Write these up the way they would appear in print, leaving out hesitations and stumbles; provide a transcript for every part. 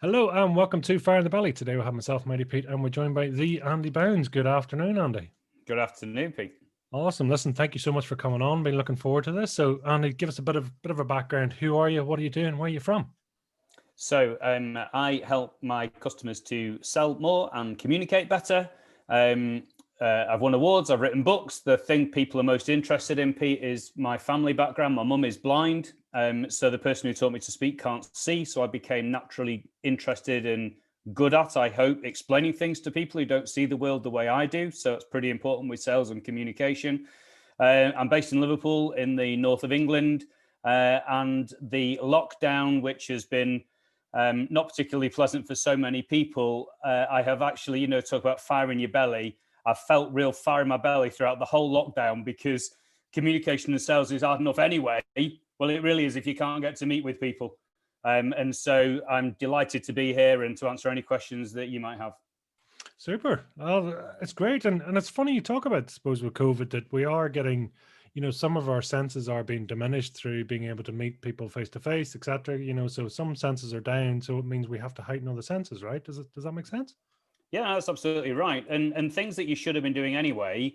Hello and welcome to Fire in the Belly. Today we have myself, Mighty Pete, and we're joined by the Andy Bounds. Good afternoon, Andy. Good afternoon, Pete. Awesome. Listen, thank you so much for coming on. Been looking forward to this. So, Andy, give us a bit of a background. Who are you? What are you doing? Where are you from? So I help my customers to sell more and communicate better. I've won awards. I've written books. The thing people are most interested in, Pete, is my family background. My mum is blind, so the person who taught me to speak can't see. So I became naturally interested and good at, I hope, explaining things to people who don't see the world the way I do. So it's pretty important with sales and communication. I'm based in Liverpool, in the north of England, and the lockdown, which has been not particularly pleasant for so many people. I have actually, talk about fire in your belly. I felt real fire in my belly throughout the whole lockdown because communication and sales is hard enough anyway. Well, it really is if you can't get to meet with people. And so I'm delighted to be here and to answer any questions that you might have. Super. Well, it's great. And it's funny you talk about, I suppose, with COVID that we are getting, some of our senses are being diminished through being able to meet people face to face, etc. So some senses are down. So it means we have to heighten other senses, right? Does that make sense? Yeah, that's absolutely right. And things that you should have been doing anyway,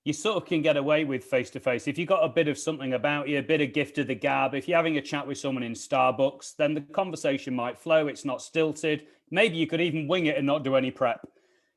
you sort of can get away with face to face. If you've got a bit of something about you, a bit of gift of the gab, if you're having a chat with someone in Starbucks, then the conversation might flow. It's not stilted. Maybe you could even wing it and not do any prep.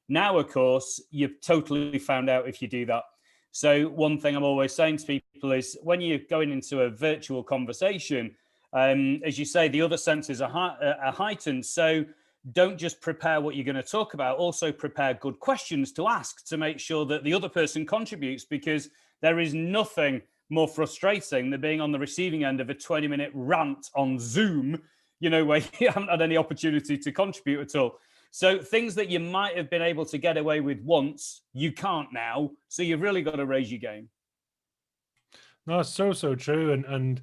Now, of course, you've totally found out if you do that. So one thing I'm always saying to people is when you're going into a virtual conversation, as you say, the other senses are heightened. So don't just prepare what you're going to talk about, also prepare good questions to ask to make sure that the other person contributes, because there is nothing more frustrating than being on the receiving end of a 20-minute rant on Zoom, where you haven't had any opportunity to contribute at all. So things that you might have been able to get away with once, you can't now. So you've really got to raise your game. No, it's so true. And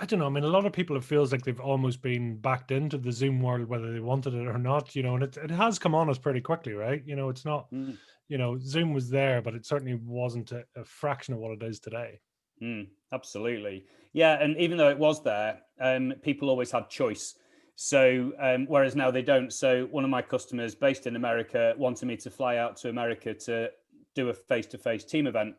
I don't know. I mean, a lot of people, it feels like they've almost been backed into the Zoom world, whether they wanted it or not, and it has come on us pretty quickly, right? It's not, Zoom was there, but it certainly wasn't a fraction of what it is today. Absolutely. Yeah. And even though it was there, people always had choice. So whereas now they don't. So one of my customers based in America wanted me to fly out to America to do a face-to-face team event.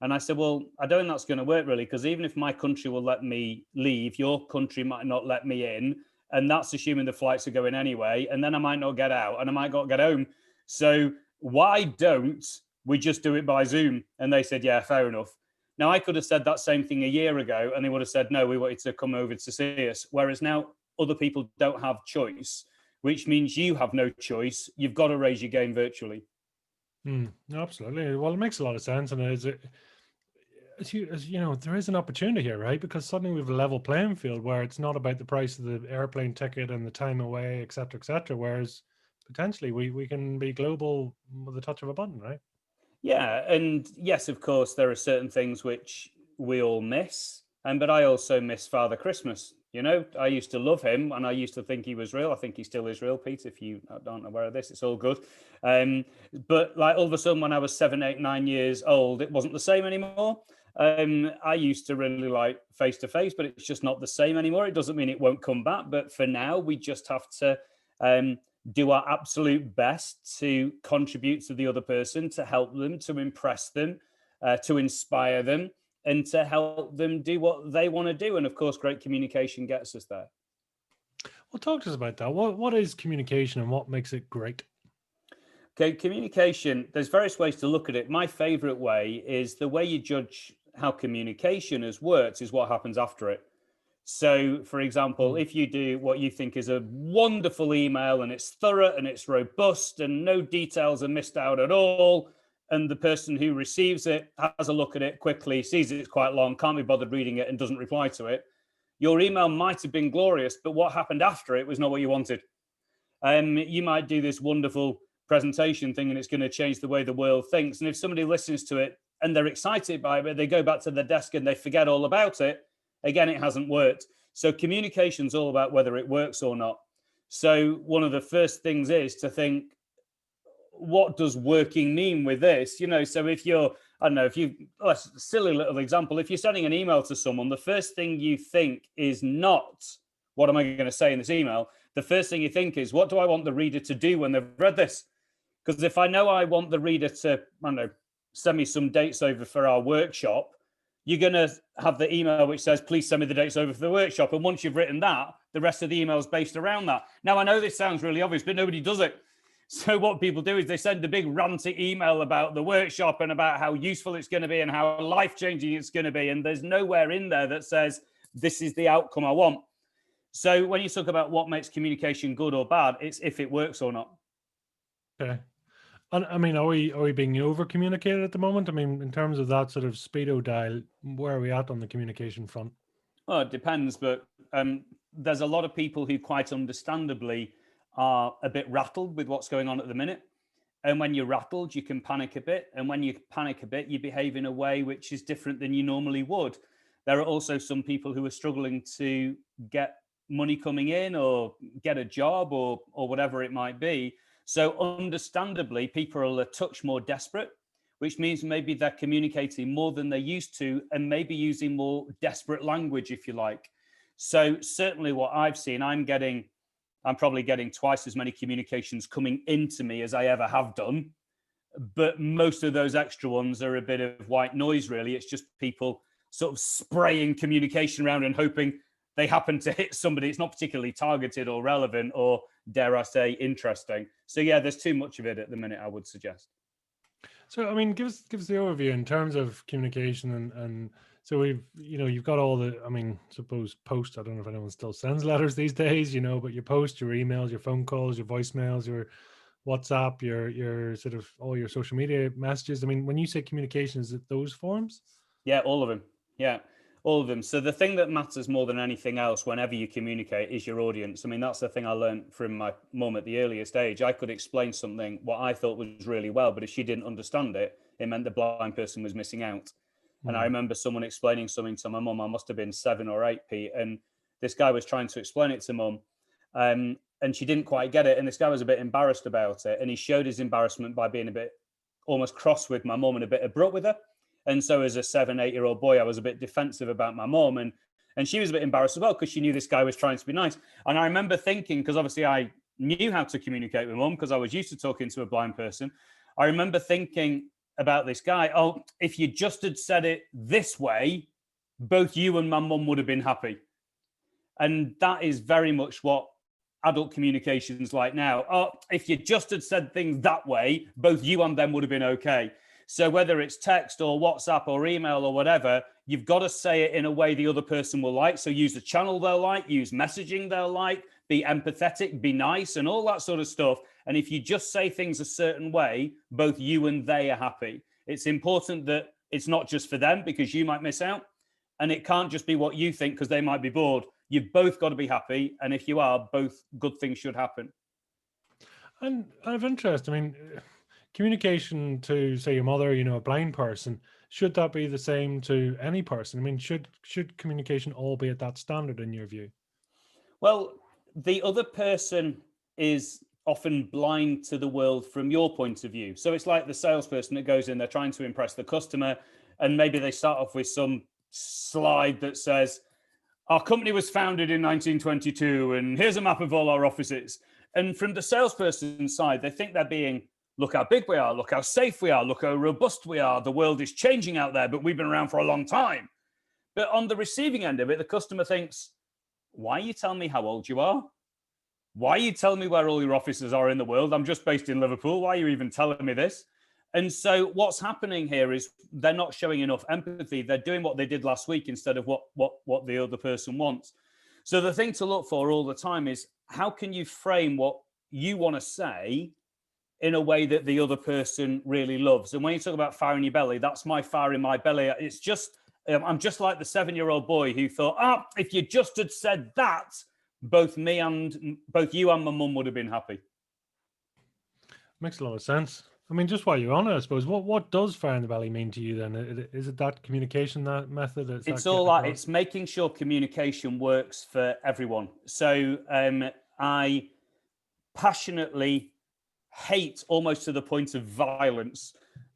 And I said, well, I don't think that's going to work really, because even if my country will let me leave, your country might not let me in. And that's assuming the flights are going anyway. And then I might not get out and I might not get home. So why don't we just do it by Zoom? And they said, yeah, fair enough. Now, I could have said that same thing a year ago and they would have said, no, we want you to come over to see us. Whereas now other people don't have choice, which means you have no choice. You've got to raise your game virtually. Absolutely. Well, it makes a lot of sense. And as you know, there is an opportunity here, right? Because suddenly we have a level playing field where it's not about the price of the airplane ticket and the time away, et cetera, et cetera. Whereas potentially we can be global with the touch of a button, right? Yeah. And yes, of course, there are certain things which we all miss. But I also miss Father Christmas. I used to love him and I used to think he was real. I think he still is real, Pete. If you aren't aware of this, it's all good. But like all of a sudden, when I was 7, 8, 9 years old, it wasn't the same anymore. I used to really like face to face, but it's just not the same anymore. It doesn't mean it won't come back. But for now, we just have to do our absolute best to contribute to the other person, to help them, to impress them, to inspire them, and to help them do what they want to do. And of course, great communication gets us there. Well, talk to us about that. What is communication and what makes it great? Okay, communication, there's various ways to look at it. My favorite way is the way you judge how communication has worked is what happens after it. So, for example, if you do what you think is a wonderful email and it's thorough and it's robust and no details are missed out at all, and the person who receives it has a look at it quickly, sees it's quite long, can't be bothered reading it and doesn't reply to it, your email might have been glorious, but what happened after it was not what you wanted. You might do this wonderful presentation thing and it's going to change the way the world thinks. And if somebody listens to it and they're excited by it, but they go back to their desk and they forget all about it, again, it hasn't worked. So communication is all about whether it works or not. So one of the first things is to think, what does working mean with this? So if you're, I don't know, a silly little example, if you're sending an email to someone, the first thing you think is not, what am I going to say in this email? The first thing you think is, what do I want the reader to do when they've read this? Because if I know I want the reader to, I don't know, send me some dates over for our workshop, you're going to have the email which says, please send me the dates over for the workshop. And once you've written that, the rest of the email is based around that. Now, I know this sounds really obvious, but nobody does it. So what people do is they send a big ranty email about the workshop and about how useful it's going to be and how life-changing it's going to be. And there's nowhere in there that says, this is the outcome I want. So when you talk about what makes communication good or bad, it's if it works or not. Okay. And I mean, are we being over communicated at the moment? I mean, in terms of that sort of speedo dial, where are we at on the communication front? Well, it depends, but there's a lot of people who quite understandably are a bit rattled with what's going on at the minute. And when you're rattled, you can panic a bit. And when you panic a bit, you behave in a way which is different than you normally would. There are also some people who are struggling to get money coming in or get a job or whatever it might be. So understandably, people are a touch more desperate, which means maybe they're communicating more than they're used to and maybe using more desperate language, if you like. So certainly what I've seen, I'm probably getting twice as many communications coming into me as I ever have done. But most of those extra ones are a bit of white noise, really. It's just people sort of spraying communication around and hoping they happen to hit somebody. It's not particularly targeted or relevant or, dare I say, interesting. So yeah, there's too much of it at the minute, I would suggest. So, I mean, give us the overview in terms of communication and so you've got all the, I mean, suppose post, I don't know if anyone still sends letters these days, but your post, your emails, your phone calls, your voicemails, your WhatsApp, your sort of all your social media messages. I mean, when you say communication, is it those forms? Yeah, all of them. Yeah, all of them. So the thing that matters more than anything else whenever you communicate is your audience. I mean, that's the thing I learned from my mum at the earliest age. I could explain something, what I thought was really well, but if she didn't understand it, it meant the blind person was missing out. And I remember someone explaining something to my mum. I must have been 7 or 8, Pete. And this guy was trying to explain it to mum. And she didn't quite get it. And this guy was a bit embarrassed about it. And he showed his embarrassment by being a bit almost cross with my mum and a bit abrupt with her. And so as a 7, 8-year-old boy, I was a bit defensive about my mum. And she was a bit embarrassed as well because she knew this guy was trying to be nice. And I remember thinking, because obviously I knew how to communicate with mum because I was used to talking to a blind person. I remember thinking about this guy, oh, if you just had said it this way, both you and my mum would have been happy. And that is very much what adult communication's like now. Oh, if you just had said things that way, both you and them would have been okay. So whether it's text or WhatsApp or email or whatever, you've got to say it in a way the other person will like. So use the channel they'll like, use messaging they'll like, be empathetic, be nice, and all that sort of stuff. And if you just say things a certain way, both you and they are happy. It's important that it's not just for them because you might miss out. And it can't just be what you think because they might be bored. You've both got to be happy. And if you are, both good things should happen. And I have interest, I mean, communication to, say, your mother, a blind person, should that be the same to any person? I mean, should communication all be at that standard in your view? Well, the other person is often blind to the world from your point of view. So it's like the salesperson that goes in, they're trying to impress the customer, and maybe they start off with some slide that says, our company was founded in 1922, and here's a map of all our offices. And from the salesperson's side, they think they're being, look how big we are, look how safe we are, look how robust we are. The world is changing out there, but we've been around for a long time. But on the receiving end of it, the customer thinks, why are you telling me how old you are? Why are you telling me where all your offices are in the world? I'm just based in Liverpool. Why are you even telling me this? And so what's happening here is they're not showing enough empathy. They're doing what they did last week instead of what the other person wants. So the thing to look for all the time is how can you frame what you want to say in a way that the other person really loves? And when you talk about fire in your belly, that's my fire in my belly. It's just, I'm just like the 7-year-old boy who thought, if you just had said that, both you and my mum would have been happy. Makes a lot of sense. I mean, just while you're on it, I suppose, what does fire in the belly mean to you then? Is it that communication, that method? It's all that, it's making sure communication works for everyone. So I passionately hate, almost to the point of violence,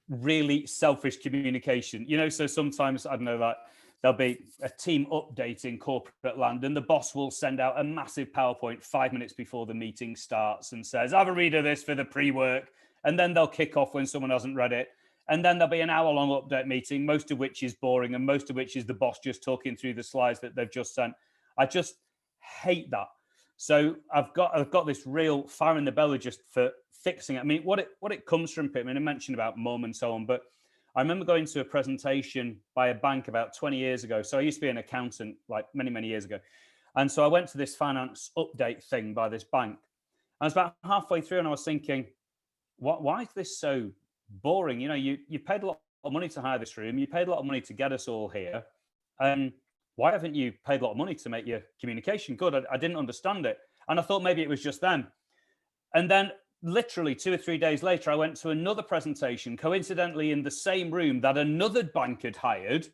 really selfish communication. So sometimes, I don't know, like there'll be a team update in corporate land, and the boss will send out a massive PowerPoint 5 minutes before the meeting starts and says, have a read of this for the pre-work. And then they'll kick off when someone hasn't read it. And then there'll be an hour-long update meeting, most of which is boring, and most of which is the boss just talking through the slides that they've just sent. I just hate that. So I've got this real fire in the belly just for fixing it. I mean, what it comes from, Pittman, I mentioned about mum and so on, but I remember going to a presentation by a bank about 20 years ago. So I used to be an accountant like many, many years ago. And so I went to this finance update thing by this bank. I was about halfway through and I was thinking, why is this so boring? You know, you paid a lot of money to hire this room. You paid a lot of money to get us all here. And why haven't you paid a lot of money to make your communication good? I didn't understand it. And I thought maybe it was just them. And then literally 2 or 3 days later, I went to another presentation, coincidentally in the same room that another bank had hired.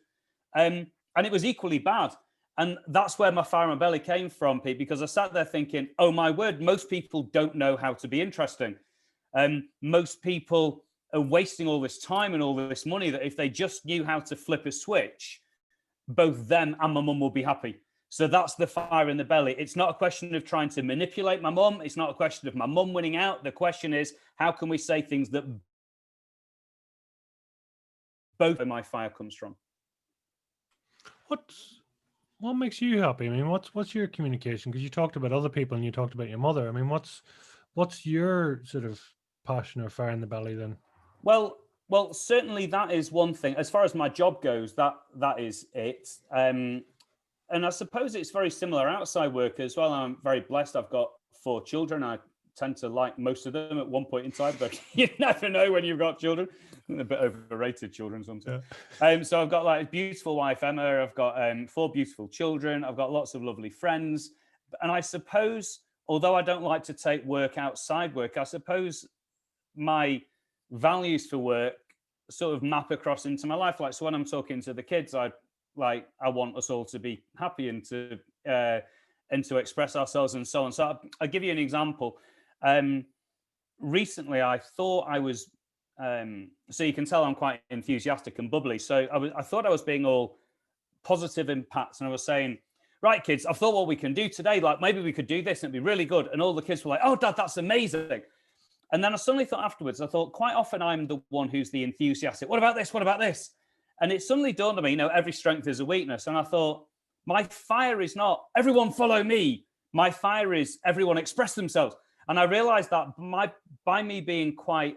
And it was equally bad. And that's where my fire in my belly came from, Pete, because I sat there thinking, oh my word, most people don't know how to be interesting. Most people are wasting all this time and all this money that if they just knew how to flip a switch, both them and my mum will be happy. So that's the fire in the belly. It's not a question of trying to manipulate my mum. It's not a question of my mum winning out. The question is, how can we say things that both of my fire comes from? What makes you happy? I mean, what's your communication? Because you talked about other people and you talked about your mother. I mean, what's your sort of passion or fire in the belly then? Well, certainly that is one thing. As far as my job goes, that is it. And I suppose it's very similar outside work as well. I'm very blessed. I've got 4 children. I tend to like most of them at one point in time, but you never know when you've got children. A bit overrated children sometimes. Yeah. So I've got like a beautiful wife, Emma. I've got 4 beautiful children. I've got lots of lovely friends. And I suppose, although I don't like to take work outside work, I suppose my values for work sort of map across into my life. Like, so when I'm talking to the kids, I want us all to be happy and to express ourselves and so on. So I'll give you an example. Recently, I thought I was, so you can tell I'm quite enthusiastic and bubbly. So I thought I was being all positive impacts, and I was saying, right, kids, I've thought what we can do today. Like maybe we could do this and it'd be really good. And all the kids were like, oh, Dad, that's amazing. And then I suddenly thought afterwards, I thought quite often I'm the one who's the enthusiastic. What about this? What about this? And it suddenly dawned on me, every strength is a weakness. And I thought, my fire is not everyone follow me. My fire is everyone express themselves. And I realized that by me being quite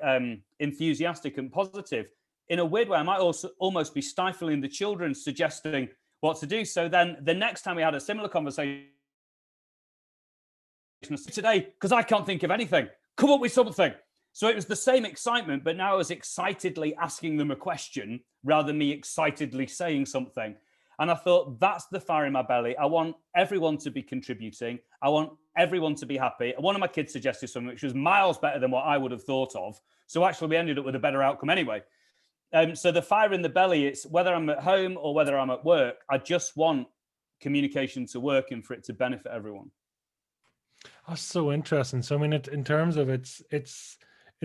enthusiastic and positive, in a weird way, I might also almost be stifling the children, suggesting what to do. So then the next time we had a similar conversation today, because I can't think of anything, come up with something. So it was the same excitement, but now I was excitedly asking them a question rather than me excitedly saying something. And I thought, that's the fire in my belly. I want everyone to be contributing. I want everyone to be happy. One of my kids suggested something which was miles better than what I would have thought of. So actually, we ended up with a better outcome anyway. So the fire in the belly, it's whether I'm at home or whether I'm at work, I just want communication to work and for it to benefit everyone. That's so interesting. So I mean, in terms of it's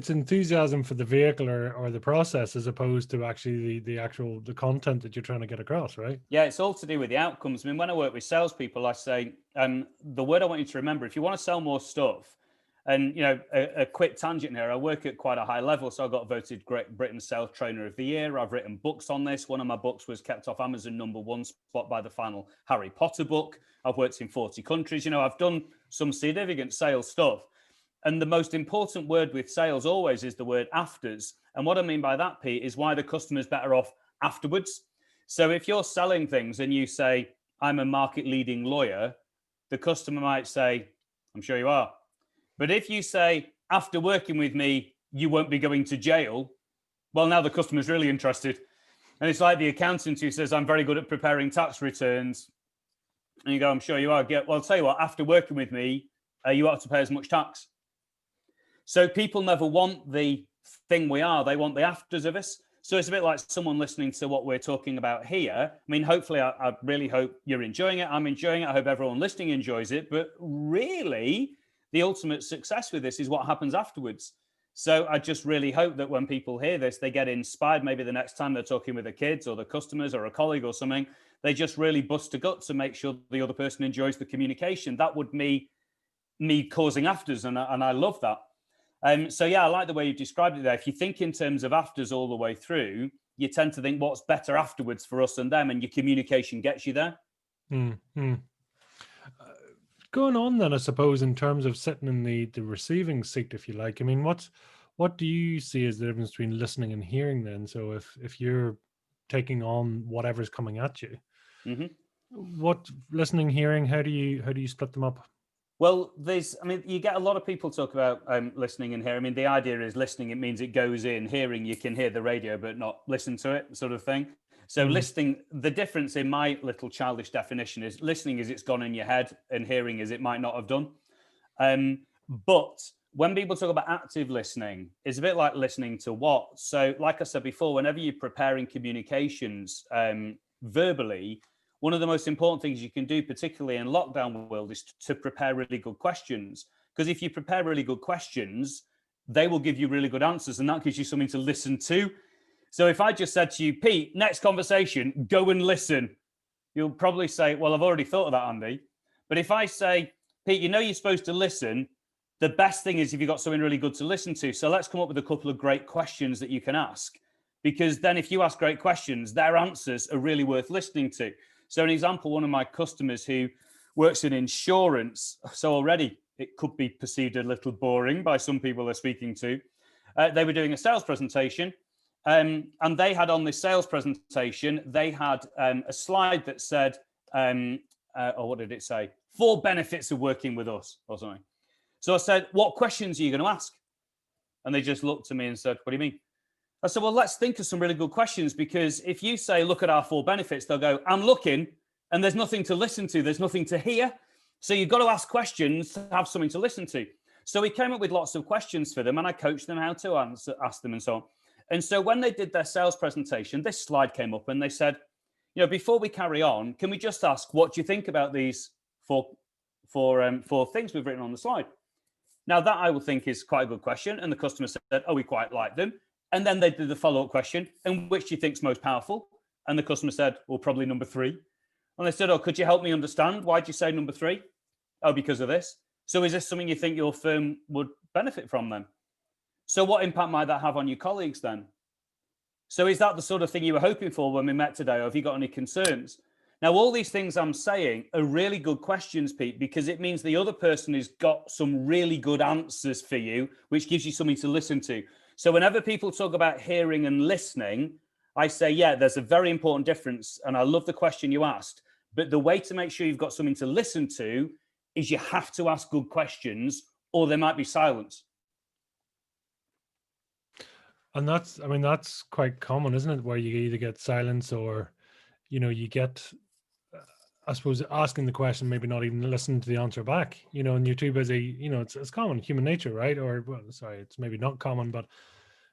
enthusiasm for the vehicle or the process as opposed to actually the content that you're trying to get across, right? Yeah, it's all to do with the outcomes. I mean, when I work with salespeople, I say, the word I want you to remember, if you want to sell more stuff, and a quick tangent here, I work at quite a high level, so I got voted Great Britain Sales Trainer of the Year. I've written books on this. One of my books was kept off Amazon #1 spot by the final Harry Potter book. I've worked in 40 countries. I've done some significant sales stuff. And the most important word with sales always is the word afters. And what I mean by that, Pete, is why the customer's better off afterwards. So if you're selling things and you say, I'm a market leading lawyer, the customer might say, I'm sure you are. But if you say, after working with me, you won't be going to jail, well, now the customer's really interested. And it's like the accountant who says, I'm very good at preparing tax returns. And you go, I'm sure you are. Well, I'll tell you what, after working with me, you ought to pay as much tax. So people never want the thing we are. They want the afters of us. So it's a bit like someone listening to what we're talking about here. I mean, hopefully, I really hope you're enjoying it. I'm enjoying it. I hope everyone listening enjoys it. But really, the ultimate success with this is what happens afterwards. So I just really hope that when people hear this, they get inspired. Maybe the next time they're talking with the kids or the customers or a colleague or something, They just really bust a gut to make sure the other person enjoys the communication. That would be me causing afters, and I love that. So yeah, I like the way you described it there. If you think in terms of afters all the way through, you tend to think what's better afterwards for us and them, and your communication gets you there. Going on then, I suppose, in terms of sitting in the receiving seat, if you like. I mean, what do you see as the difference between listening and hearing then? So if you're taking on whatever's coming at you, what listening, hearing, how do you split them up? Well, you get a lot of people talk about listening and hearing. I mean, the idea is listening, it means it goes in. Hearing, you can hear the radio, but not listen to it, sort of thing. So listening, the difference in my little childish definition is listening is it's gone in your head, and hearing is it might not have done. But when people talk about active listening, it's a bit like listening to what? So like I said before, whenever you're preparing communications verbally, one of the most important things you can do, particularly in lockdown world, is to prepare really good questions. Because if you prepare really good questions, they will give you really good answers, and that gives you something to listen to. So if I just said to you, Pete, next conversation, go and listen, you'll probably say, well, I've already thought of that, Andy. But if I say, Pete, you know you're supposed to listen, the best thing is if you've got something really good to listen to. So let's come up with a couple of great questions that you can ask. Because then if you ask great questions, their answers are really worth listening to. So an example, one of my customers who works in insurance, so already it could be perceived a little boring by some people they're speaking to. They were doing a sales presentation, and they had on this sales presentation, they had a slide that said, what did it say? 4 benefits of working with us or something. So I said, what questions are you going to ask? And they just looked at me and said, what do you mean? I said, well, let's think of some really good questions, because if you say, look at our 4 benefits, they'll go, I'm looking, and there's nothing to listen to. There's nothing to hear. So you've got to ask questions to have something to listen to. So we came up with lots of questions for them, and I coached them how to ask them and so on. And so when they did their sales presentation, this slide came up and they said, before we carry on, can we just ask, what do you think about these 4 things we've written on the slide? Now that I would think is quite a good question. And the customer said, oh, we quite like them. And then they did the follow-up question, and which do you think's most powerful? And the customer said, well, probably number 3. And they said, oh, could you help me understand? Why'd you say number 3? Oh, because of this. So is this something you think your firm would benefit from then? So what impact might that have on your colleagues then? So is that the sort of thing you were hoping for when we met today, or have you got any concerns? Now, all these things I'm saying are really good questions, Pete, because it means the other person has got some really good answers for you, which gives you something to listen to. So whenever people talk about hearing and listening, I say, yeah, there's a very important difference. And I love the question you asked. But the way to make sure you've got something to listen to is you have to ask good questions, or there might be silence. And that's quite common, isn't it? Where you either get silence or, you get, I suppose, asking the question, maybe not even listening to the answer back, and you're too busy, it's common, human nature, right? Or, well, sorry, it's maybe not common, but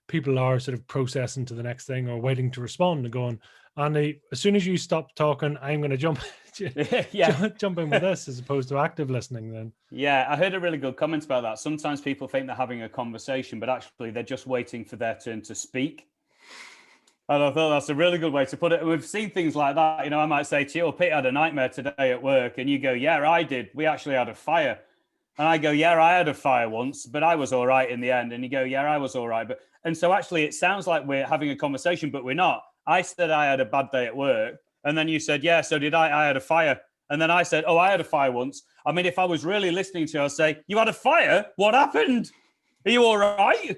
people are sort of processing to the next thing or waiting to respond and going, Andy, as soon as you stop talking, I'm going to jump in with this, as opposed to active listening then. Yeah, I heard a really good comment about that. Sometimes people think they're having a conversation, but actually they're just waiting for their turn to speak. And I thought that's a really good way to put it. We've seen things like that. I might say to you, oh, Pete had a nightmare today at work. And you go, yeah, I did. We actually had a fire. And I go, yeah, I had a fire once, but I was all right in the end. And you go, yeah, I was all right. And so actually it sounds like we're having a conversation, but we're not. I said I had a bad day at work. And then you said, yeah, so did I. I had a fire. And then I said, oh, I had a fire once. I mean, if I was really listening to you, I'd say, you had a fire? What happened? Are you all right?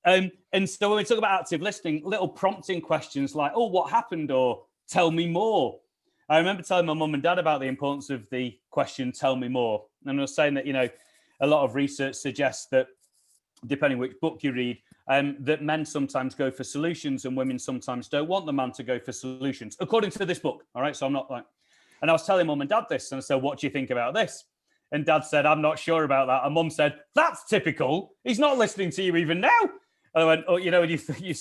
And so when we talk about active listening, little prompting questions like, oh, what happened? Or tell me more. I remember telling my mum and dad about the importance of the question, tell me more. And I was saying that, a lot of research suggests that, depending which book you read, that men sometimes go for solutions and women sometimes don't want the man to go for solutions, according to this book. All right. So I'm not like, and I was telling mum and dad this, and I said, what do you think about this? And dad said, I'm not sure about that. And mum said, that's typical. He's not listening to you even now. And I went, oh, you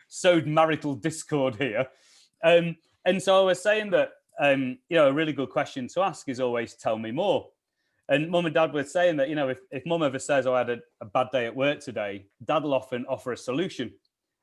sowed marital discord here. And so I was saying that, a really good question to ask is always tell me more. And mum and dad were saying that, if mum ever says, oh, I had a bad day at work today, dad will often offer a solution.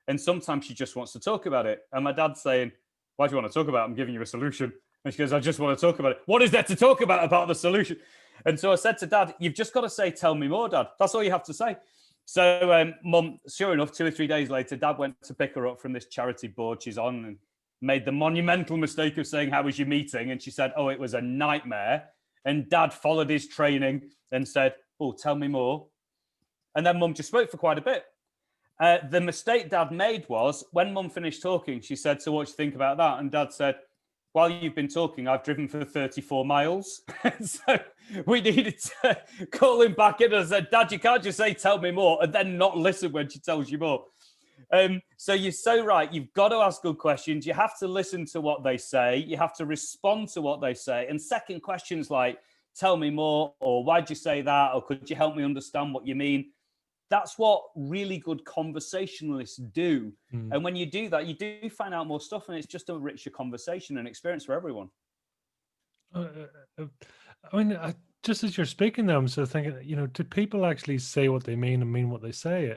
And sometimes she just wants to talk about it. And my dad's saying, why do you want to talk about it? I'm giving you a solution. And she goes, I just want to talk about it. What is there to talk about the solution? And so I said to Dad, you've just got to say, tell me more, Dad. That's all you have to say. So Mum, sure enough, 2 or 3 days later, Dad went to pick her up from this charity board she's on and made the monumental mistake of saying, how was your meeting? And she said, oh, it was a nightmare. And Dad followed his training and said, oh, tell me more. And then Mum just spoke for quite a bit. The mistake Dad made was when Mum finished talking, she said, so what do you think about that? And Dad said, while you've been talking, I've driven for 34 miles. So we needed to call him back in and said, Dad, you can't just say, tell me more, and then not listen when she tells you more. So you're so right. You've got to ask good questions. You have to listen to what they say. You have to respond to what they say. And second questions like, tell me more, or why'd you say that? Or could you help me understand what you mean? That's what really good conversationalists do. And when you do that, you do find out more stuff, and it's just a richer conversation and experience for everyone. I mean, just as you're speaking there, I'm sort of thinking, do people actually say what they mean and mean what they say?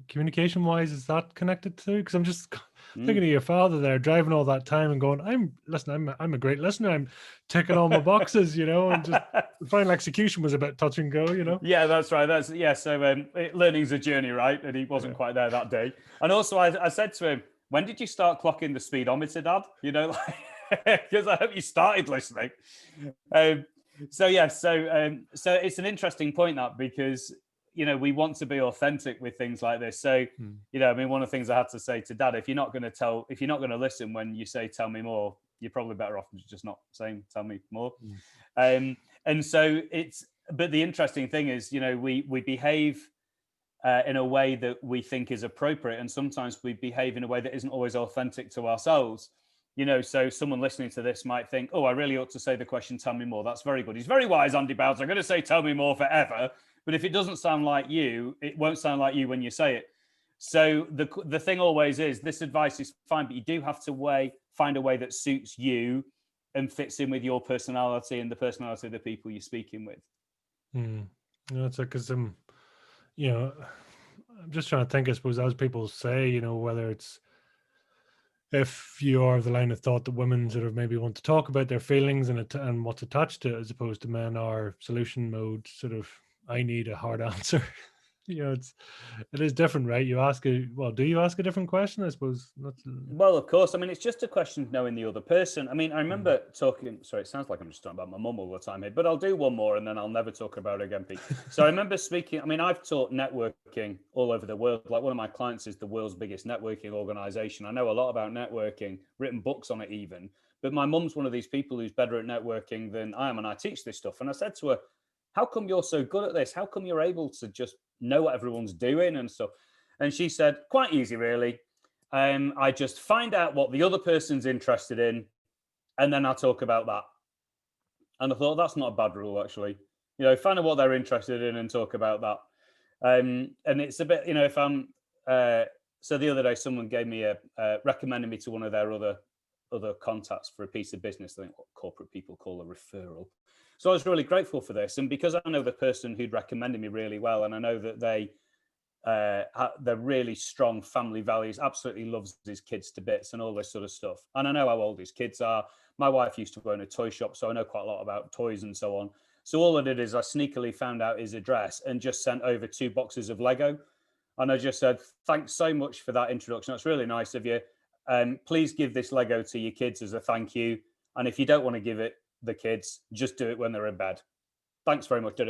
Communication-wise, is that connected to? Because I'm just thinking of your father there, driving all that time and going, I'm a great listener. I'm ticking all my boxes, and just the final execution was a bit touch and go, Yeah, that's right. So learning's a journey, right? And he wasn't quite there that day. And also, I said to him, when did you start clocking the speedometer, Dad? Because I hope you started listening. So it's an interesting point, that, because we want to be authentic with things like this. So one of the things I had to say to Dad, if you're not going to listen when you say tell me more, you're probably better off just not saying tell me more. And so but the interesting thing is, we behave in a way that we think is appropriate, and sometimes we behave in a way that isn't always authentic to ourselves. So someone listening to this might think, oh, I really ought to say the question, tell me more. That's very good. He's very wise, Andy Bowles. I'm going to say, tell me more forever. But if it doesn't sound like you, it won't sound like you when you say it. So the thing always is, this advice is fine, but you do have to find a way that suits you and fits in with your personality and the personality of the people you're speaking with. That's because I'm just trying to think, I suppose, as people say, whether it's, if you are of the line of thought that women sort of maybe want to talk about their feelings and what's attached to it, as opposed to men are solution mode, sort of, I need a hard answer. It is different, right? Do you ask a different question? I suppose. Well, of course. I mean, it's just a question of knowing the other person. I mean, I remember talking, sorry, it sounds like I'm just talking about my mum all the time here, but I'll do one more and then I'll never talk about it again, Pete. So I remember speaking, I've taught networking all over the world. Like, one of my clients is the world's biggest networking organization. I know a lot about networking, written books on it even, but my mum's one of these people who's better at networking than I am, and I teach this stuff. And I said to her, how come you're so good at this? How come you're able to just know what everyone's doing and stuff? And she said, quite easy, really. I just find out what the other person's interested in, and then I'll talk about that. And I thought, that's not a bad rule, actually. Find out what they're interested in and talk about that. And it's a bit, if I'm... so the other day, someone gave me recommended me to one of their other contacts for a piece of business. I think what corporate people call a referral. So I was really grateful for this. And because I know the person who'd recommended me really well, and I know that they're really strong family values, absolutely loves his kids to bits and all this sort of stuff. And I know how old his kids are. My wife used to own a toy shop, so I know quite a lot about toys and so on. So all I did is I sneakily found out his address and just sent over 2 boxes of Lego. And I just said, thanks so much for that introduction. That's really nice of you. Please give this Lego to your kids as a thank you. And if you don't want to give it the kids, just do it when they're in bed. Thanks very much.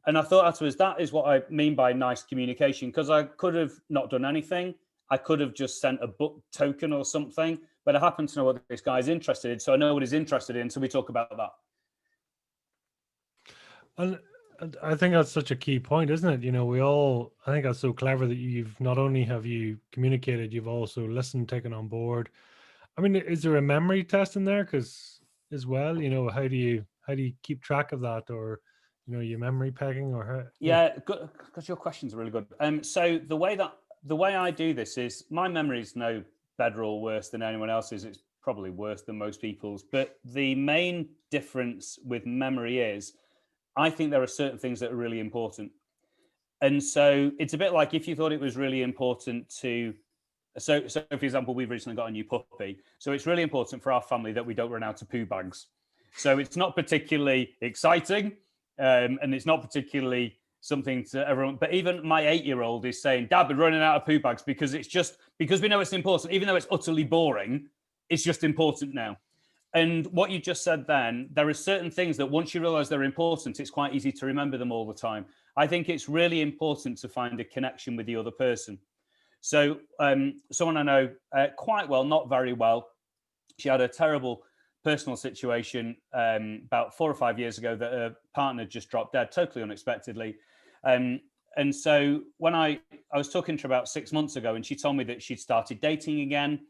And I thought afterwards, that is what I mean by nice communication, because I could have not done anything. I could have just sent a book token or something, but I happen to know what this guy's interested in. So I know what he's interested in. So we talk about that. And I think that's such a key point, isn't it? I think that's so clever that you've not only have you communicated, you've also listened, taken on board. I mean, is there a memory test in there? Because as well, how do you keep track of that, or your memory pegging, or how? Yeah, because your questions are really good. So the way I do this is, my memory is no better or worse than anyone else's. It's probably worse than most people's. But the main difference with memory is, I think there are certain things that are really important. And so it's a bit like if you thought it was really important to So for example, we've recently got a new puppy. So it's really important for our family that we don't run out of poo bags. So it's not particularly exciting, and it's not particularly something to everyone. But even my 8-year-old is saying, "Dad, we're running out of poo bags," because it's just because we know it's important, even though it's utterly boring. It's just important now. And what you just said then, there are certain things that once you realize they're important, it's quite easy to remember them all the time. I think it's really important to find a connection with the other person. So someone I know quite well, not very well, she had a terrible personal situation about 4 or 5 years ago that her partner just dropped dead, totally unexpectedly. And so when I was talking to her about 6 months ago, and she told me that she'd started dating again,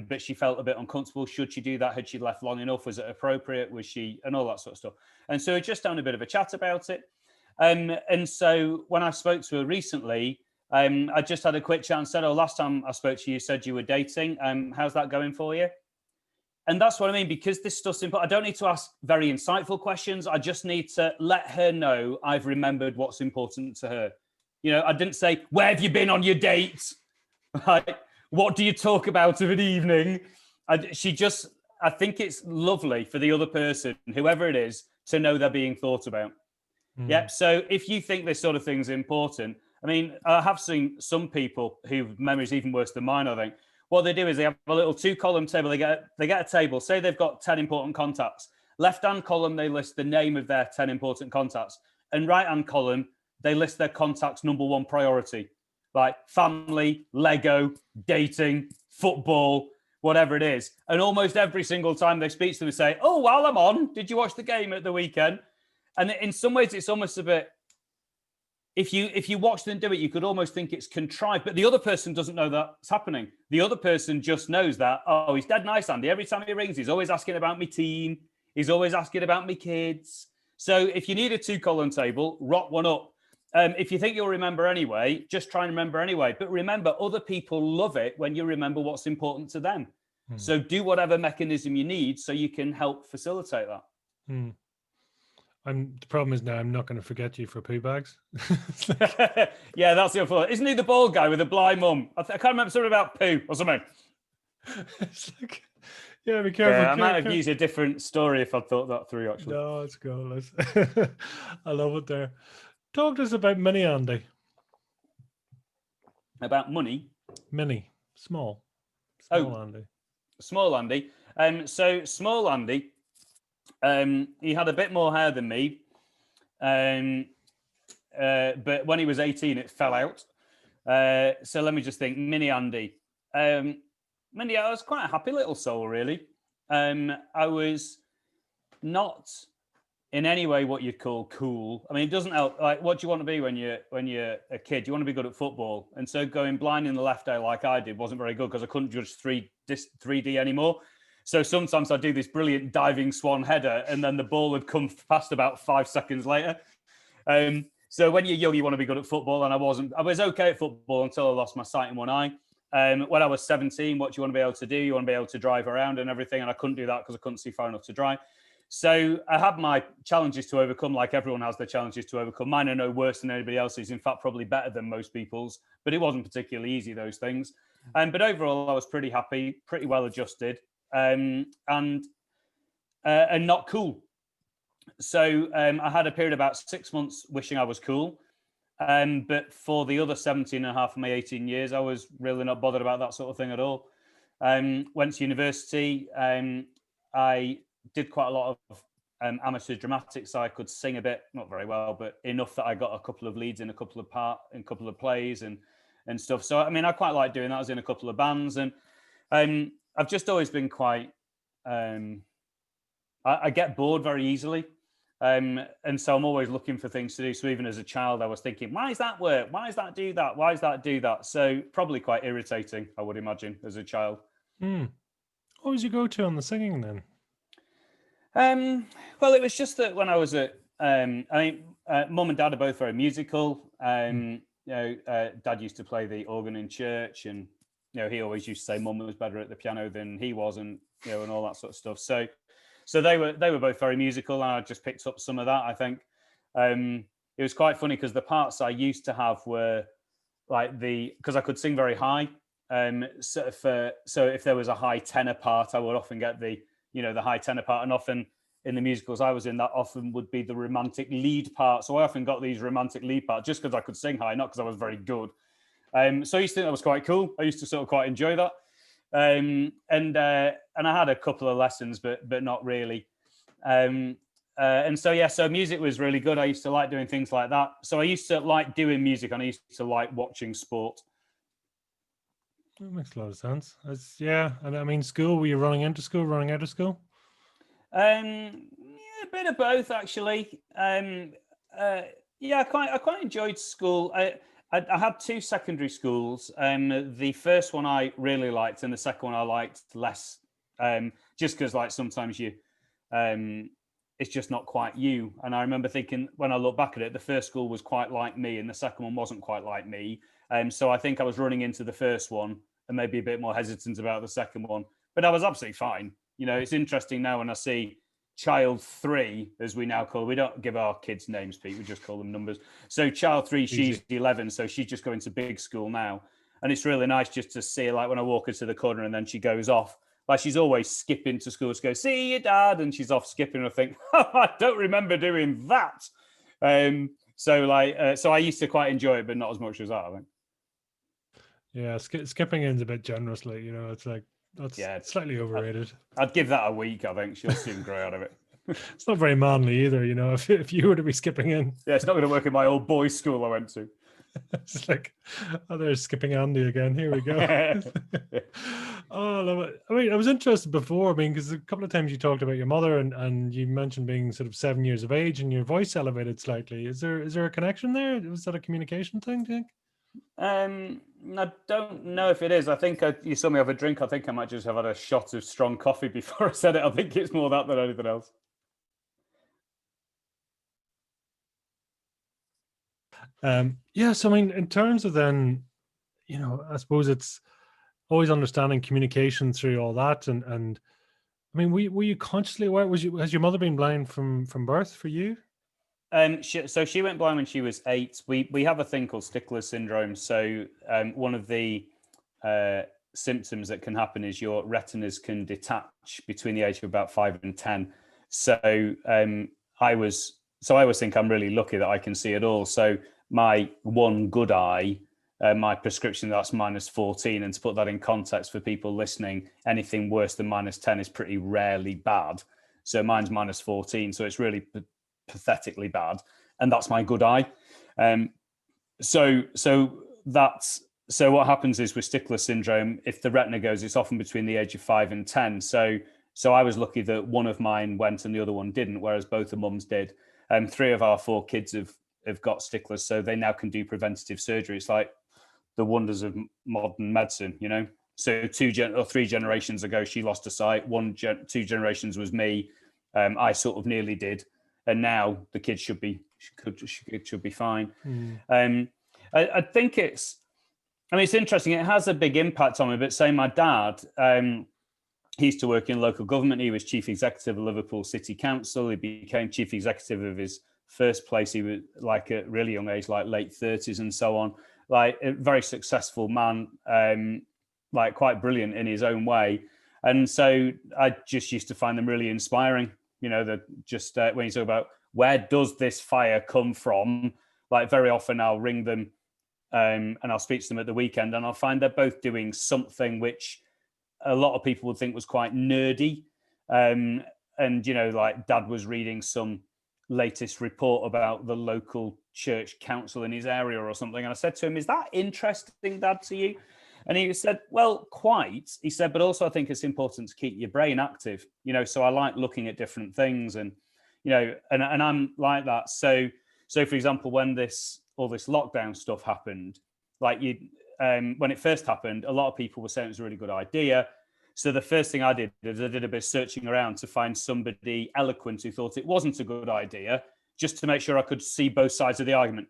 but she felt a bit uncomfortable. Should she do that? Had she left long enough? Was it appropriate? Was she, and all that sort of stuff. And so we just having a bit of a chat about it. And so when I spoke to her recently, I just had a quick chat and said, "Oh, last time I spoke to you, you said you were dating. How's that going for you?" And that's what I mean, because this stuff's important. I don't need to ask very insightful questions. I just need to let her know I've remembered what's important to her. You know, I didn't say, "Where have you been on your dates?" Like, what do you talk about of an evening? I think it's lovely for the other person, whoever it is, to know they're being thought about. Yeah. So if you think this sort of thing's important, I mean, I have seen some people whose memory's even worse than mine, I think. What they do is they have a little 2-column table. They get a table. Say they've got 10 important contacts. Left-hand column, they list the name of their 10 important contacts. And right-hand column, they list their contacts' number one priority, like family, Lego, dating, football, whatever it is. And almost every single time they speak to them, they say, "Oh, while I'm on, did you watch the game at the weekend?" And in some ways, it's almost a bit, if you watch them do it, you could almost think it's contrived, but the other person doesn't know that's happening. The other person just knows that, "Oh, he's dead nice, Andy. Every time he rings, he's always asking about my team. He's always asking about my kids." So if you need a 2-column table, rock one up. If you think you'll remember anyway, just try and remember anyway. But remember, other people love it when you remember what's important to them. So do whatever mechanism you need so you can help facilitate that. The problem is now I'm not going to forget you for poo bags. Yeah, that's the other. Isn't he the bald guy with the blind mum? I can't remember something about poo or something. It's like, yeah, be careful. Yeah, I might have used a different story if I thought that through, actually. No, let's go. I love it there. Talk to us about Mini Andy. About money? Mini. Small Andy. Small Andy. So small Andy, he had a bit more hair than me. But when he was 18, it fell out. So let me just think. Mini Andy. Mini, I was quite a happy little soul, really. I was not in any way what you'd call cool. I mean, it doesn't help. Like, what do you want to be when you're a kid? You want to be good at football. And so going blind in the left eye like I did wasn't very good because I couldn't judge 3D anymore. So sometimes I'd do this brilliant diving swan header and then the ball would come past about 5 seconds later. So when you're young, you want to be good at football. And I wasn't. I was okay at football until I lost my sight in one eye. When I was 17, what do you want to be able to do? You want to be able to drive around and everything. And I couldn't do that because I couldn't see far enough to drive. So I had my challenges to overcome, like everyone has their challenges to overcome. Mine are no worse than anybody else's. In fact, probably better than most people's. But it wasn't particularly easy, those things. But overall, I was pretty happy, pretty well adjusted, and not cool. So I had a period of about 6 months wishing I was cool. But for the other 17 and a half of my 18 years, I was really not bothered about that sort of thing at all. Went to university. I did quite a lot of amateur dramatics. So I could sing a bit, not very well, but enough that I got a couple of leads in a couple of plays and stuff. So, I mean, I quite like doing that. I was in a couple of bands, and I've just always been quite, I get bored very easily. And so I'm always looking for things to do. So even as a child, I was thinking, why does that work? Why does that do that? Why does that do that? So probably quite irritating, I would imagine, as a child. What was your go-to on the singing then? Well, it was just that when I was at, mum and dad are both very musical. You know, dad used to play the organ in church, and you know, he always used to say mum was better at the piano than he was, and you know, and all that sort of stuff. So they were both very musical, and I just picked up some of that. I think it was quite funny because the parts I used to have were like because I could sing very high. So if there was a high tenor part, I would often get the high tenor part, and often in the musicals I was in, that often would be the romantic lead part. So I often got these romantic lead parts just because I could sing high, not because I was very good. So I used to think that was quite cool. I used to sort of quite enjoy that. And I had a couple of lessons, but not really. So music was really good. I used to like doing things like that. So I used to like doing music, and I used to like watching sport. That makes a lot of sense. Yeah, and I mean, school. Were you running into school, running out of school? Yeah, a bit of both, actually. Yeah, I quite enjoyed school. I had two secondary schools. The first one I really liked, and the second one I liked less. Just because, like, sometimes it's just not quite you. And I remember thinking, when I look back at it, the first school was quite like me, and the second one wasn't quite like me. So I think I was running into the first one and maybe a bit more hesitant about the second one, but I was absolutely fine. It's interesting now when I see child 3, as we now call, we don't give our kids names, Pete, we just call them numbers. So child 3, she's 11, so she's just going to big school now. And it's really nice just to see, like, when I walk her to the corner and then she goes off, like, she's always skipping to school to go, see your dad, and she's off skipping. I think, I don't remember doing that. So I used to quite enjoy it, but not as much as that, I think. Yeah, skipping in's a bit generously, it's like, that's slightly overrated. I'd give that a week. I think she'll soon grow out of it. It's not very manly either, if you were to be skipping in. Yeah, it's not going to work in my old boys' school I went to. It's like, there's skipping Andy again. Here we go. Oh, I love it. I mean, I was interested before, because a couple of times you talked about your mother, and you mentioned being sort of 7 years of age and your voice elevated slightly. Is there a connection there? Was that a communication thing, do you think? I don't know if it is. I think you saw me have a drink. I think I might just have had a shot of strong coffee before I said it. I think it's more that than anything else. Yeah, so I mean, in terms of then, I suppose it's always understanding communication through all that, and I mean, were you consciously aware? Has your mother been blind from birth for you? So she went blind when she was 8. We have a thing called Stickler's syndrome. So one of the symptoms that can happen is your retinas can detach between the age of about 5 and 10. So I always think I'm really lucky that I can see it all. So my one good eye, my prescription, that's -14. And to put that in context for people listening, anything worse than -10 is pretty rarely bad. So mine's -14. So it's really pathetically bad, and that's my good eye. So what happens is with Stickler syndrome, if the retina goes, it's often between the age of 5 and 10. So I was lucky that one of mine went and the other one didn't, whereas both the mums did. 3 of our 4 kids have got Sticklers, so they now can do preventative surgery. It's like the wonders of modern medicine, So 2 or 3 generations ago, she lost her sight. 2 generations was me. I sort of nearly did. And now the kids should be fine. I think it's interesting. It has a big impact on me. But say my dad, he used to work in local government. He was chief executive of Liverpool City Council. He became chief executive of his first place. He was like at a really young age, like late 30s and so on. Like a very successful man, like quite brilliant in his own way. And so I just used to find them really inspiring. That just when you talk about where does this fire come from, like very often I'll ring them and I'll speak to them at the weekend, and I'll find they're both doing something which a lot of people would think was quite nerdy. And like Dad was reading some latest report about the local church council in his area or something, and I said to him, "Is that interesting, Dad, to you?" And he said, "Well, quite." He said, "But also I think it's important to keep your brain active, so I like looking at different things, and and I'm like that." So for example, when all this lockdown stuff happened, like when it first happened, a lot of people were saying it was a really good idea. So the first thing I did is I did a bit of searching around to find somebody eloquent who thought it wasn't a good idea, just to make sure I could see both sides of the argument.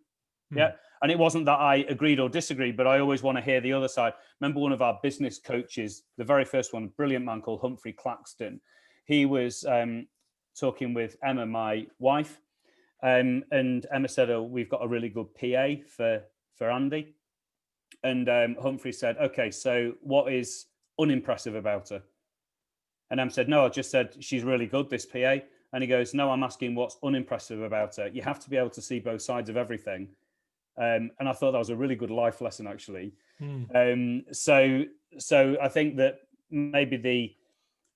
Yeah. And it wasn't that I agreed or disagreed, but I always want to hear the other side. Remember one of our business coaches, the very first one, a brilliant man called Humphrey Claxton. He was talking with Emma, my wife, and Emma said, "Oh, we've got a really good PA for Andy." And Humphrey said, okay, so what is unimpressive about her? And Em said, no, I just said she's really good, this PA. And he goes, no, I'm asking what's unimpressive about her. You have to be able to see both sides of everything. And I thought that was a really good life lesson, actually. So I think that maybe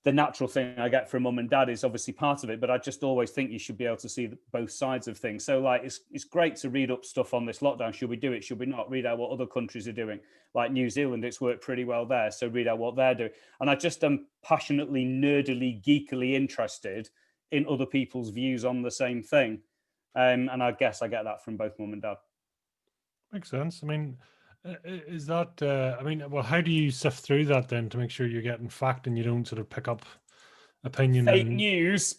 the natural thing I get from mum and dad is obviously part of it, but I just always think you should be able to see both sides of things. So like, it's great to read up stuff on this lockdown. Should we do it? Should we not? Read out what other countries are doing. Like New Zealand, it's worked pretty well there. So read out what they're doing. And I just am passionately, nerdily, geekily interested in other people's views on the same thing. And I guess I get that from both mum and dad. Makes sense. I mean, is that, I mean, well, how do you sift through that then to make sure you're getting fact and you don't sort of pick up opinion? Fake news.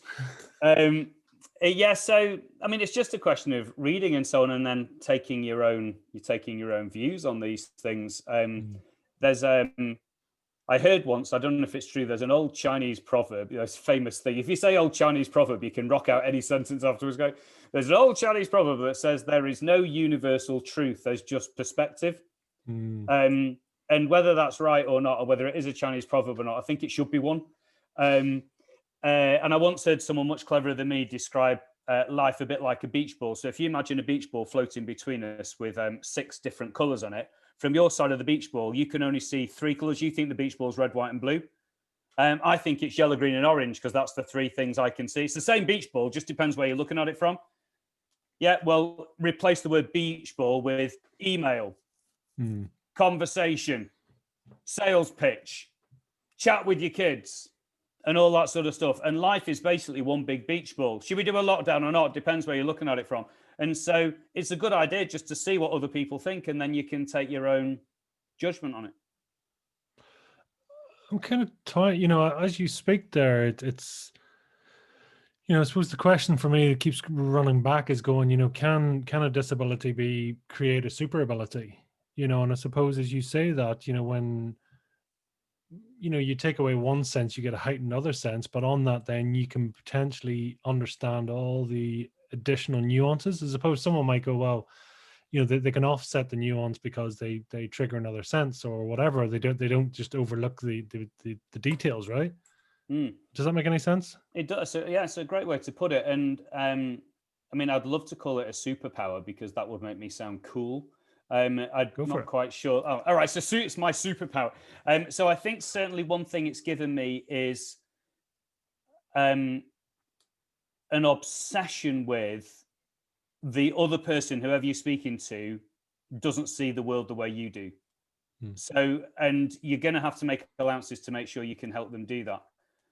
Yeah, so I mean, it's just a question of reading and so on, and then taking your own views on these things. There's I heard once, I don't know if it's true, there's an old Chinese proverb, this famous thing. If you say old Chinese proverb, you can rock out any sentence afterwards. Go, there's an old Chinese proverb that says there is no universal truth, there's just perspective. And whether that's right or not, or whether it is a Chinese proverb or not, I think it should be one. And I once heard someone much cleverer than me describe life a bit like a beach ball. So if you imagine a beach ball floating between us with 6 different colors on it, from your side of the beach ball, you can only see 3 colors. You think the beach ball is red, white, and blue. I think it's yellow, green, and orange because that's the 3 things I can see. It's the same beach ball, just depends where you're looking at it from. Yeah, well, replace the word beach ball with email, conversation, sales pitch, chat with your kids, and all that sort of stuff. And life is basically one big beach ball. Should we do a lockdown or not? Depends where you're looking at it from. And so it's a good idea just to see what other people think, and then you can take your own judgment on it. I'm kind of tired, you know, as you speak there, it's, you know, I suppose the question for me that keeps running back is going, you know, can a disability create a super ability? You know, and I suppose as you say that, you know, when, you know, you take away one sense, you get a heightened other sense, but on that, then you can potentially understand all the additional nuances. As opposed, someone might go, well, you know, they can offset the nuance because they trigger another sense or whatever. They don't just overlook the details, right? Does that make any sense? It does. So, yeah, it's a great way to put it. And I mean, I'd love to call it a superpower because that would make me sound cool. I'm not quite sure. Oh, all right. So it's my superpower. So I think certainly one thing it's given me is an obsession with the other person, whoever you're speaking to, doesn't see the world the way you do. So, and you're going to have to make allowances to make sure you can help them do that.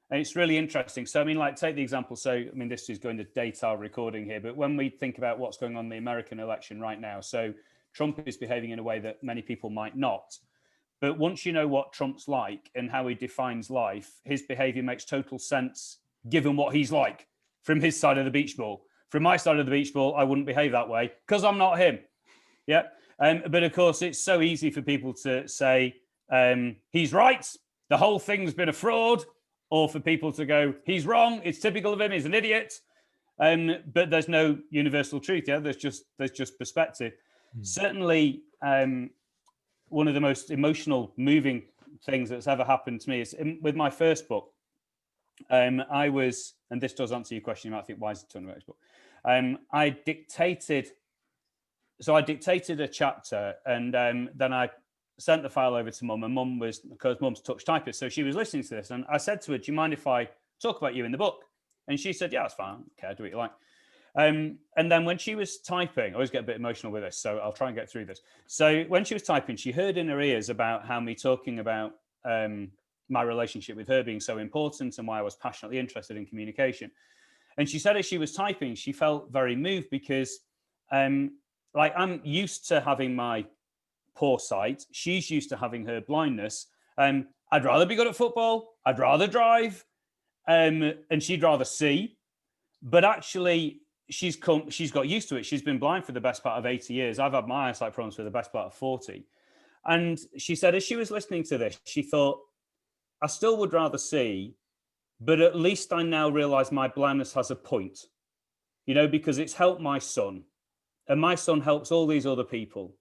And it's really interesting. So, I mean, like, take the example. So, I mean, this is going to date our recording here, but when we think about what's going on in the American election right now, so Trump is behaving in a way that many people might not. But once you know what Trump's like and how he defines life, his behavior makes total sense given what he's like from his side of the beach ball. From my side of the beach ball, I wouldn't behave that way because I'm not him. Yeah. But of course, it's so easy for people to say, he's right, the whole thing's been a fraud, or for people to go, he's wrong, it's typical of him, he's an idiot. But there's no universal truth. Yeah, there's just perspective. Certainly, one of the most emotional, moving things that's ever happened to me is with my first book. I was, and this does answer your question, you might think, why is it talking about this book? I dictated a chapter, and then I sent the file over to Mum, and Mum was, because Mum's touch typist, so she was listening to this, and I said to her, do you mind if I talk about you in the book? And she said, yeah, it's fine, okay, do what you like. And then when she was typing, I always get a bit emotional with this, so I'll try and get through this. So when she was typing, she heard in her ears about how me talking about my relationship with her being so important and why I was passionately interested in communication. And she said as she was typing, she felt very moved because like, I'm used to having my poor sight. She's used to having her blindness. I'd rather be good at football. I'd rather drive. And she'd rather see. But actually, she's got used to it. She's been blind for the best part of 80 years. I've had my eyesight problems for the best part of 40. And she said, as she was listening to this, she thought, I still would rather see, but at least I now realize my blindness has a point, you know, because it's helped my son. And my son helps all these other people.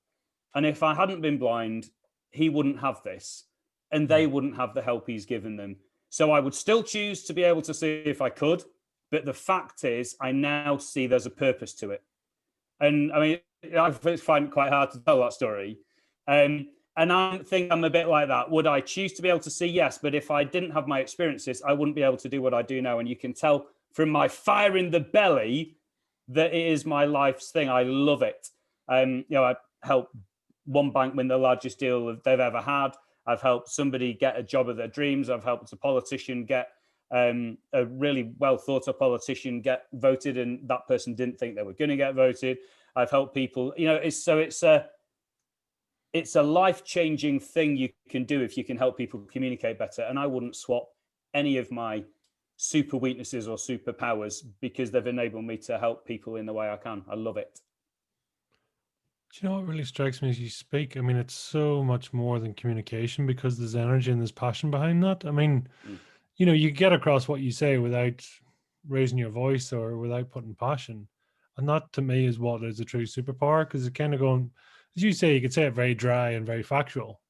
And if I hadn't been blind, he wouldn't have this, and they wouldn't have the help he's given them. So I would still choose to be able to see if I could. But the fact is, I now see there's a purpose to it. And I mean, I find it quite hard to tell that story. And I think I'm a bit like that. Would I choose to be able to see? Yes. But if I didn't have my experiences, I wouldn't be able to do what I do now. And you can tell from my fire in the belly that it is my life's thing. I love it. I helped one bank win the largest deal they've ever had. I've helped somebody get a job of their dreams. I've helped a politician get a really well thought of politician get voted, and that person didn't think they were going to get voted. I've helped people. It's a life-changing thing you can do if you can help people communicate better. And I wouldn't swap any of my super weaknesses or superpowers because they've enabled me to help people in the way I can. I love it. Do you know what really strikes me as you speak? I mean, it's so much more than communication because there's energy and there's passion behind that. I mean, you get across what you say without raising your voice or without putting passion. And that to me is what is a true superpower, because it's kind of going, as you say, you could say it very dry and very factual.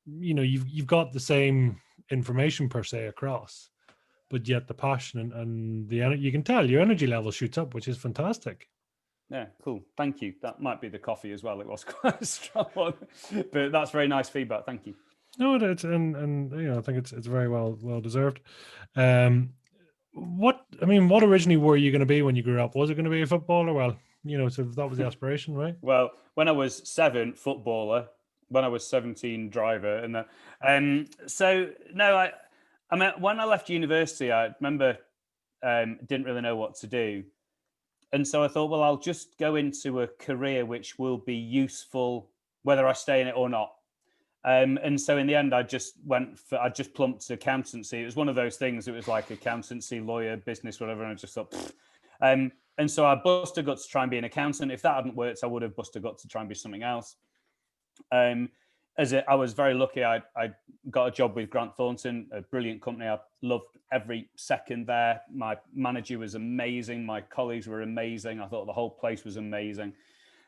You've got the same information per se across, but yet the passion and the energy, you can tell your energy level shoots up, which is fantastic. Yeah, cool. Thank you. That might be the coffee as well. It was quite a strong one, but that's very nice feedback. Thank you. No, it's and I think it's very well deserved. What originally were you going to be when you grew up? Was it going to be a footballer? Well, so that was the aspiration, right? Well, when I was 7, footballer. When I was 17, driver, and then so no, I mean, when I left university, I remember didn't really know what to do. And so I thought, well, I'll just go into a career which will be useful, whether I stay in it or not. And so in the end, I just plumped to accountancy. It was one of those things. It was like accountancy, lawyer, business, whatever. And I just thought, and so I busted gut to try and be an accountant. If that hadn't worked, I would have busted gut to try and be something else. I was very lucky. I got a job with Grant Thornton, a brilliant company. I loved every second there. My manager was amazing. My colleagues were amazing. I thought the whole place was amazing.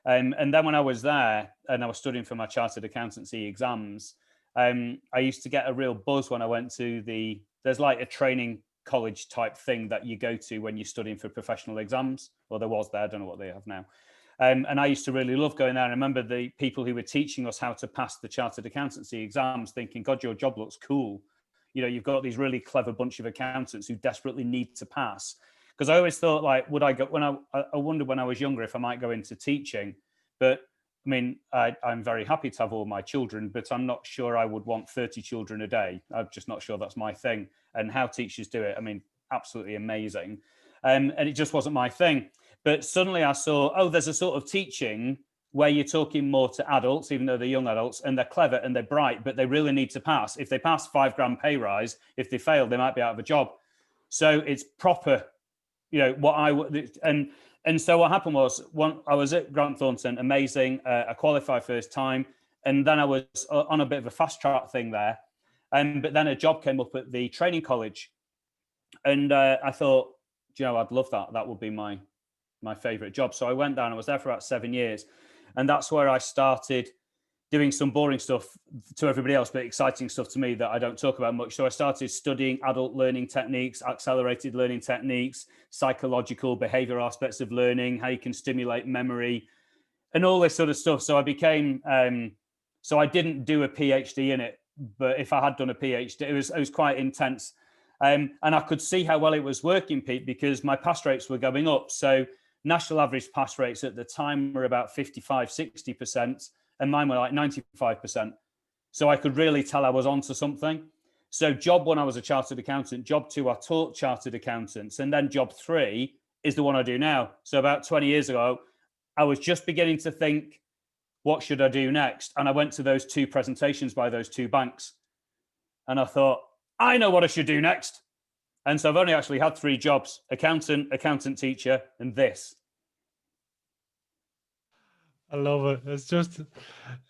And then when I was there and I was studying for my chartered accountancy exams, I used to get a real buzz when I went to there's like a training college type thing that you go to when you're studying for professional exams. Well, there was there. I don't know what they have now. And I used to really love going there. And I remember the people who were teaching us how to pass the chartered accountancy exams thinking, God, your job looks cool. You've got these really clever bunch of accountants who desperately need to pass. Because I always thought, like, would I go I wondered when I was younger if I might go into teaching. But I mean, I'm very happy to have all my children, but I'm not sure I would want 30 children a day. I'm just not sure that's my thing. And how teachers do it, I mean, absolutely amazing. And it just wasn't my thing. But suddenly I saw, there's a sort of teaching where you're talking more to adults, even though they're young adults, and they're clever and they're bright, but they really need to pass. If they pass, $5,000 pay rise. If they fail, they might be out of a job. So it's proper, and so what happened was, I was at Grant Thornton, amazing. I qualified first time, and then I was on a bit of a fast track thing there. But then a job came up at the training college, and I thought, I'd love that. That would be my favorite job. So I went down. I was there for about 7 years, and that's where I started doing some boring stuff to everybody else, but exciting stuff to me that I don't talk about much. So I started studying adult learning techniques, accelerated learning techniques, psychological behavioral aspects of learning, how you can stimulate memory, and all this sort of stuff. So I became, so I didn't do a PhD in it, but if I had done a PhD, it was quite intense. And I could see how well it was working, Pete, because my pass rates were going up. So national average pass rates at the time were about 55, 60%. And mine were like 95%. So I could really tell I was onto something. So job 1, I was a chartered accountant. Job 2, I taught chartered accountants. And then job 3 is the one I do now. So about 20 years ago, I was just beginning to think, what should I do next? And I went to those 2 presentations by those 2 banks. And I thought, I know what I should do next. And so I've only actually had 3 jobs: accountant teacher, and this. I love it.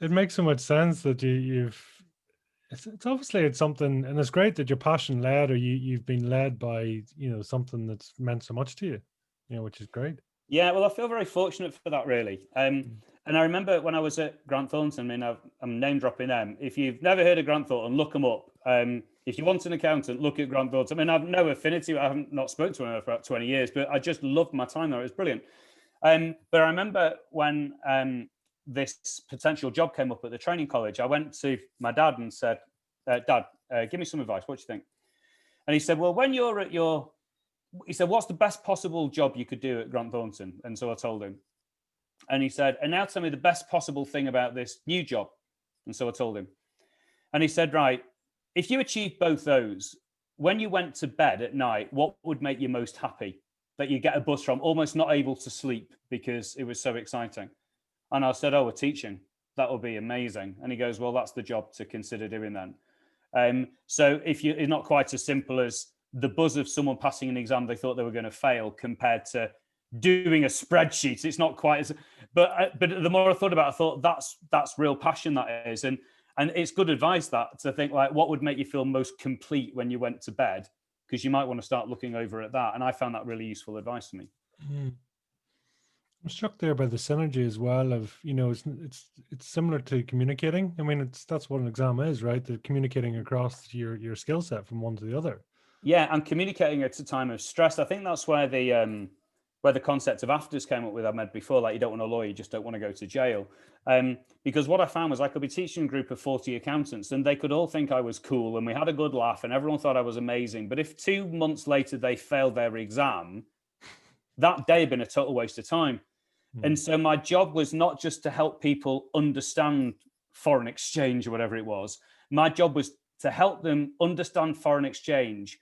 It makes so much sense that it's obviously it's something, and it's great that you're passion led, or you've been led by, something that's meant so much to you, which is great. Yeah, well, I feel very fortunate for that, really. And And I remember when I was at Grant Thornton, I mean, I'm name dropping them. If you've never heard of Grant Thornton, look them up. If you want an accountant, look at Grant Thornton. I mean, I've no affinity. I haven't not spoken to him for about 20 years, but I just loved my time there. It was brilliant. But I remember when this potential job came up at the training college, I went to my dad and said, Dad, give me some advice. What do you think? And he said, well, when you're at he said, what's the best possible job you could do at Grant Thornton? And so I told him. And he said, and now tell me the best possible thing about this new job. And so I told him. And he said, right, if you achieve both those, when you went to bed at night, what would make you most happy? That you get a bus from, almost not able to sleep because it was so exciting. And I said, oh, teaching. That would be amazing. And he goes, well, that's the job to consider doing then. So if it's not quite as simple as the buzz of someone passing an exam they thought they were going to fail compared to doing a spreadsheet. It's not quite as, but the more I thought about it, I thought that's real passion, that is. And it's good advice that to think like, what would make you feel most complete when you went to bed? Because you might want to start looking over at that. And I found that really useful advice for me. Mm. I'm struck there by the synergy as well of, it's similar to communicating. I mean, that's what an exam is, right? The communicating across your skill set from one to the other. Yeah, and communicating at a time of stress. I think that's where the concept of afters came up with. I meant before, like you don't want a lawyer, you just don't want to go to jail. Because what I found was I could be teaching a group of 40 accountants and they could all think I was cool and we had a good laugh and everyone thought I was amazing. But if 2 months later they failed their exam, that day had been a total waste of time. And so my job was not just to help people understand foreign exchange or whatever it was. My job was to help them understand foreign exchange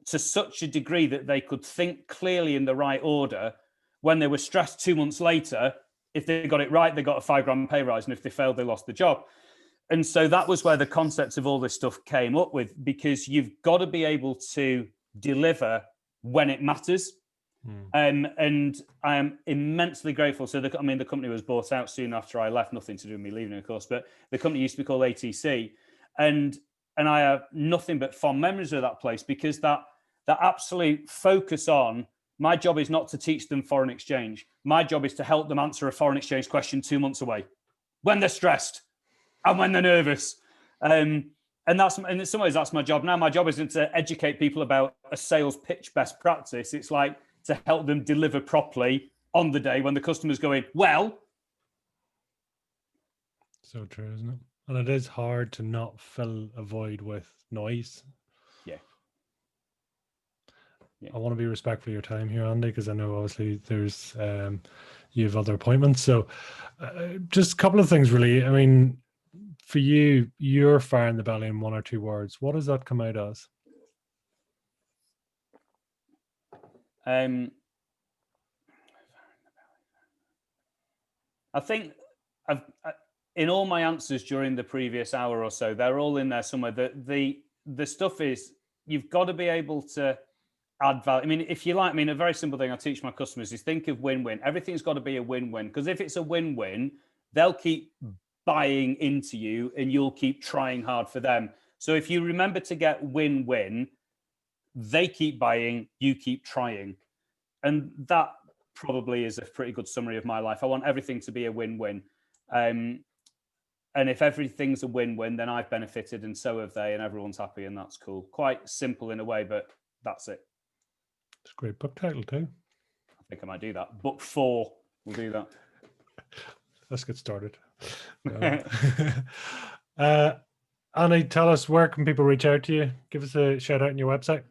to such a degree that they could think clearly in the right order. When they were stressed 2 months later, if they got it right, they got a £5,000 pay rise. And if they failed, they lost the job. And so that was where the concepts of all this stuff came up with, because you've got to be able to deliver when it matters. And I am immensely grateful. So the company was bought out soon after I left, nothing to do with me leaving, of course, but the company used to be called ATC. And I have nothing but fond memories of that place, because that absolute focus on, my job is not to teach them foreign exchange. My job is to help them answer a foreign exchange question 2 months away, when they're stressed and when they're nervous. And in some ways, that's my job now. My job isn't to educate people about a sales pitch best practice. It's like to help them deliver properly on the day when the customer's going, well. So true, isn't it? And it is hard to not fill a void with noise. Yeah. I want to be respectful of your time here, Andy, because I know obviously there's you have other appointments. So just a couple of things, really. I mean, for you, you're fire in the belly in one or two words. What does that come out as? I think in all my answers during the previous hour or so, they're all in there somewhere. The stuff is, you've got to be able to add value. I mean, if you like, a very simple thing I teach my customers is think of win-win. Everything's got to be a win-win, because if it's a win-win, they'll keep buying into you and you'll keep trying hard for them. So if you remember to get win-win, they keep buying, you keep trying. And that probably is a pretty good summary of my life. I want everything to be a win-win. And if everything's a win-win, then I've benefited and so have they, and everyone's happy, and that's cool. Quite simple in a way, but that's it. It's a great book title too. I think I might do that. Book 4, we'll do that. Let's get started. Annie, tell us, where can people reach out to you? Give us a shout out on your website.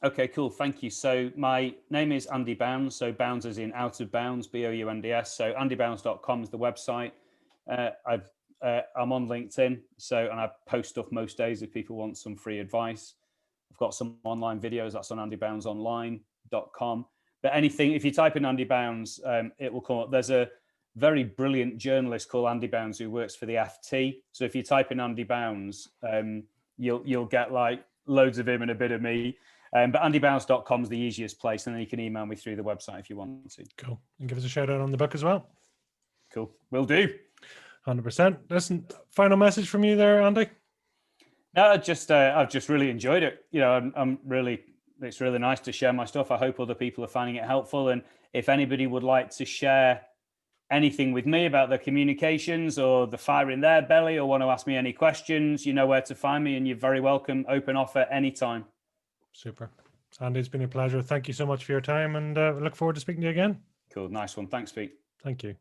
Okay, cool. Thank you. So my name is Andy Bounds. So Bounds is in out of bounds, Bounds. So andybounds.com is the website. I'm on LinkedIn, and I post stuff most days if people want some free advice. I've got some online videos. That's on andyboundsonline.com. But anything, if you type in Andy Bounds, it will come up. There's a very brilliant journalist called Andy Bounds who works for the FT. So if you type in Andy Bounds, you'll get like loads of him and a bit of me. But andybounds.com is the easiest place, and then you can email me through the website if you want to. Cool. And give us a shout out on the book as well. Cool. Will do. 100%. Listen, final message from you there, Andy? No, I've just really enjoyed it. It's really nice to share my stuff. I hope other people are finding it helpful. And if anybody would like to share anything with me about the communications or the fire in their belly, or want to ask me any questions, you know where to find me, and you're very welcome. Open offer anytime. Super. Andy, it's been a pleasure. Thank you so much for your time, and look forward to speaking to you again. Cool. Nice one. Thanks, Pete. Thank you.